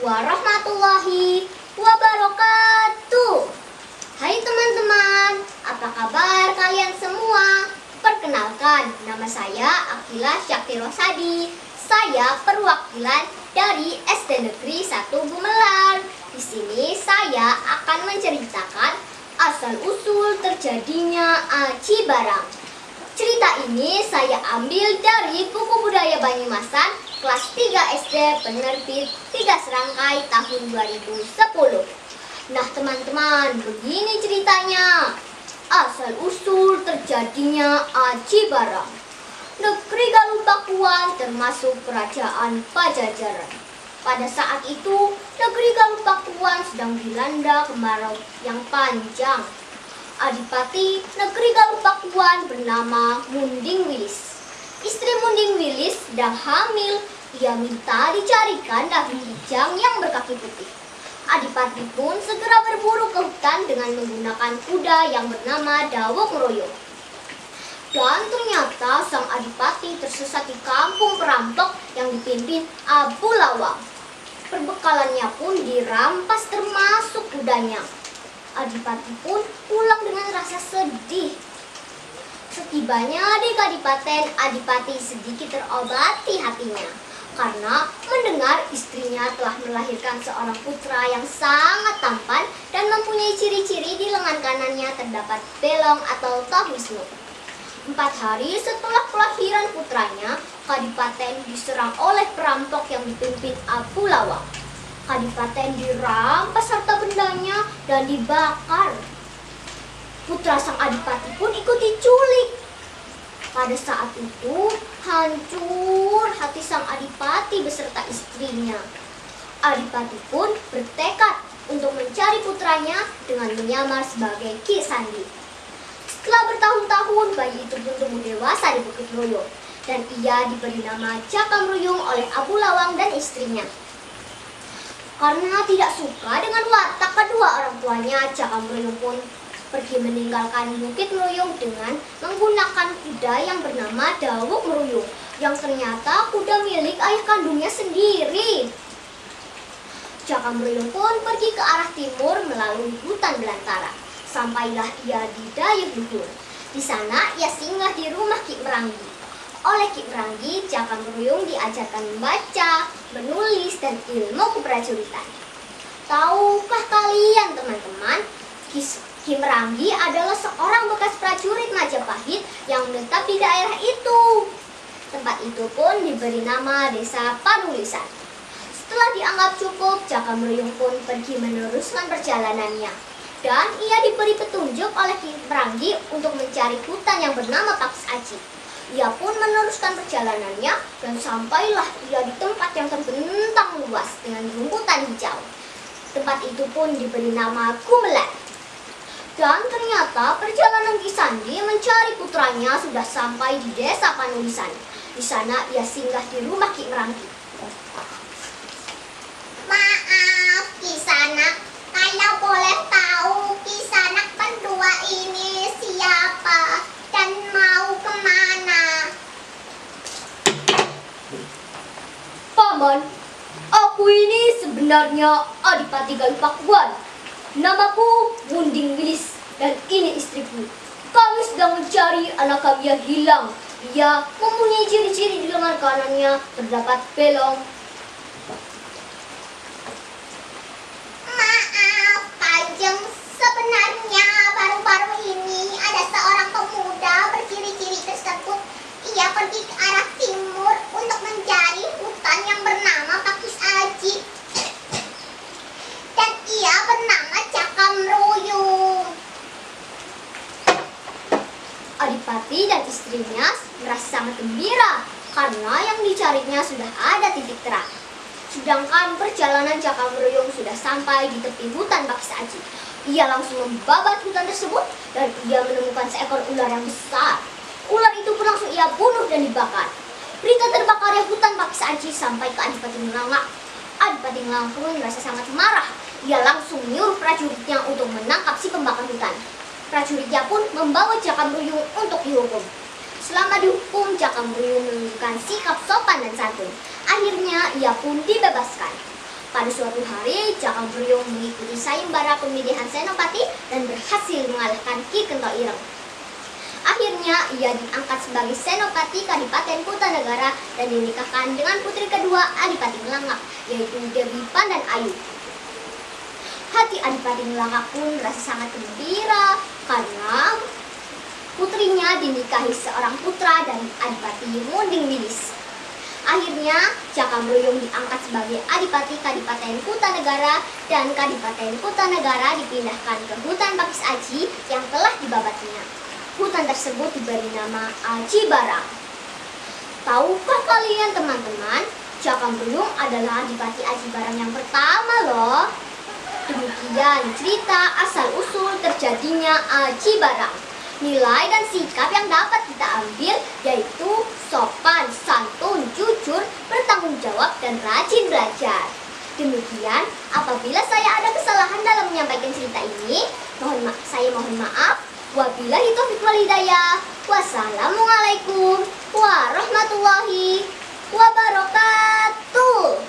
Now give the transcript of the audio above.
warahmatullahi wabarakatuh. Hai teman-teman, apa kabar kalian semua? Perkenalkan, nama saya Akila Syakti Rosadi. Saya perwakilan dari SD Negeri 1 Gumelar. Di sini saya akan menceritakan asal-usul terjadinya aji barang. Cerita ini saya ambil dari buku budaya Banyumasan kelas 3 SD penerbit 3 Serangkai tahun 2010. Nah teman-teman, begini ceritanya. Asal-usul terjadinya aji barang. Negeri Galuh Pakuan termasuk kerajaan Pajajaran. Pada saat itu, negeri Galuh Pakuan sedang dilanda kemarau yang panjang. Adipati negeri Galuh Pakuan bernama Munding Wilis. Istri Munding Wilis sedang hamil. Ia minta dicarikan daun kijang yang berkaki putih. Adipati pun segera berburu ke hutan dengan menggunakan kuda yang bernama Dawuk Meroyong. Dan ternyata sang adipati tersesat di kampung perampok yang dipimpin Abu Lawang. Perbekalannya pun dirampas termasuk kudanya. Adipati pun pulang dengan rasa sedih. Setibanya di Kadipaten, Adipati sedikit terobati hatinya karena mendengar istrinya telah melahirkan seorang putra yang sangat tampan dan mempunyai ciri-ciri di lengan kanannya terdapat belong atau toh wisnu. 4 hari setelah kelahiran putranya, Kadipaten diserang oleh perampok yang dipimpin Abu Lawang. Kadipaten dirampas harta bendanya dan dibakar. Putra sang adipati pun ikut diculik. Pada saat itu, hancur hati sang adipati beserta istrinya. Adipati pun bertekad untuk mencari putranya dengan menyamar sebagai Ki Sandi. Setelah bertahun-tahun, bayi itu pun tumbuh dewasa di Bukit Royo, dan ia diberi nama Caka Mruyung oleh Abu Lawang dan istrinya. Karena tidak suka dengan watak kedua orang tuanya, Caka Mruyung pun pergi meninggalkan Bukit Mruyung dengan menggunakan kuda yang bernama Dawuk Meroyong, yang ternyata kuda milik ayah kandungnya sendiri. Caka Mruyung pun pergi ke arah timur melalui hutan belantara. Sampailah ia di Dayeuh Luhur. Di sana ia singgah di rumah Ki Meranggi. Oleh Ki Meranggi, Caka Mruyung diajarkan membaca, menulis, dan ilmu keprajuritan. Tahukah kalian teman-teman, Ki Meranggi adalah seorang bekas prajurit Majapahit yang menetap di daerah itu. Tempat itu pun diberi nama Desa Panulisan. Setelah dianggap cukup, Caka Mruyung pun pergi meneruskan perjalanannya. Dan ia diberi petunjuk oleh Ki Meranggi untuk mencari hutan yang bernama Pakis Aji. Ia pun meneruskan perjalanannya dan sampailah ia di tempat yang terbentang luas dengan rumputan hijau. Tempat itu pun diberi nama Gumelar. Dan ternyata perjalanan Ki Sandi mencari putranya sudah sampai di Desa Panulisan. Di sana ia singgah di rumah Ki Meranggi. Maaf Ki Sanak, kalau boleh tahu Ki Sanak berdua ini siapa dan mau kemana? Paman, aku ini sebenarnya Adipati Galuh Pakuan. Namaku Munding Wilis dan ini istriku. Kami sedang mencari anak kami yang hilang. Ia mempunyai ciri-ciri di lengan kanannya terdapat belong. Maaf Kanjeng, sebenarnya baru-baru ini ada seorang pemuda berciri-ciri tersebut. Ia pergi ke arah timur untuk mencari hutan yang bernama Pakis Aji. Dan ia bernama Caka Mruyung. Adipati dan istrinya merasa sangat gembira karena yang dicarinya sudah ada titik terang. Sedangkan perjalanan Caka Mruyung sudah sampai di tepi hutan Pakis Aji. Ia langsung membabat hutan tersebut dan ia menemukan seekor ular yang besar. Ular itu pun langsung ia bunuh dan dibakar. Berita terbakarnya hutan Pakis Aji sampai ke Adipati Ngelangak. Adipati Ngelangak pun merasa sangat marah. Ia langsung menyuruh prajuritnya untuk menangkap si pembakar hutan. Prajuritnya pun membawa Caka Mruyung untuk dihukum. Selama dihukum, Caka Mruyung menunjukkan sikap sopan dan santun. Akhirnya ia pun dibebaskan. Pada suatu hari, Jakabryung mengikuti sayembara pemilihan senopati dan berhasil mengalahkan Ki Gento Ireng. Akhirnya, ia diangkat sebagai senopati Kadipaten Kutanegara dan dinikahkan dengan putri kedua Adipati Ngelangak, yaitu Dewi Pandan Ayu. Hati Adipati Ngelangak pun merasa sangat gembira karena putrinya dinikahi seorang putra dari Adipati Munding Wilis. Akhirnya, Jakabryung diangkat sebagai Adipati Kadipaten Kutanegara dan Kadipaten Kutanegara dipindahkan ke hutan Pakis Aji yang telah dibabatnya. Hutan tersebut diberi nama Aji Barang. Tahukah kalian teman-teman, Jakabryung adalah Adipati Aji Barang yang pertama loh. Demikian cerita asal-usul terjadinya Aji Barang. Nilai dan sikap yang dapat kita ambil yaitu sopan, santun, jujur, bertanggung jawab, dan rajin belajar. Demikian, apabila saya ada kesalahan dalam menyampaikan cerita ini, saya mohon maaf. Wabillahi taufiq wal hidayah. Wassalamualaikum warahmatullahi wabarakatuh.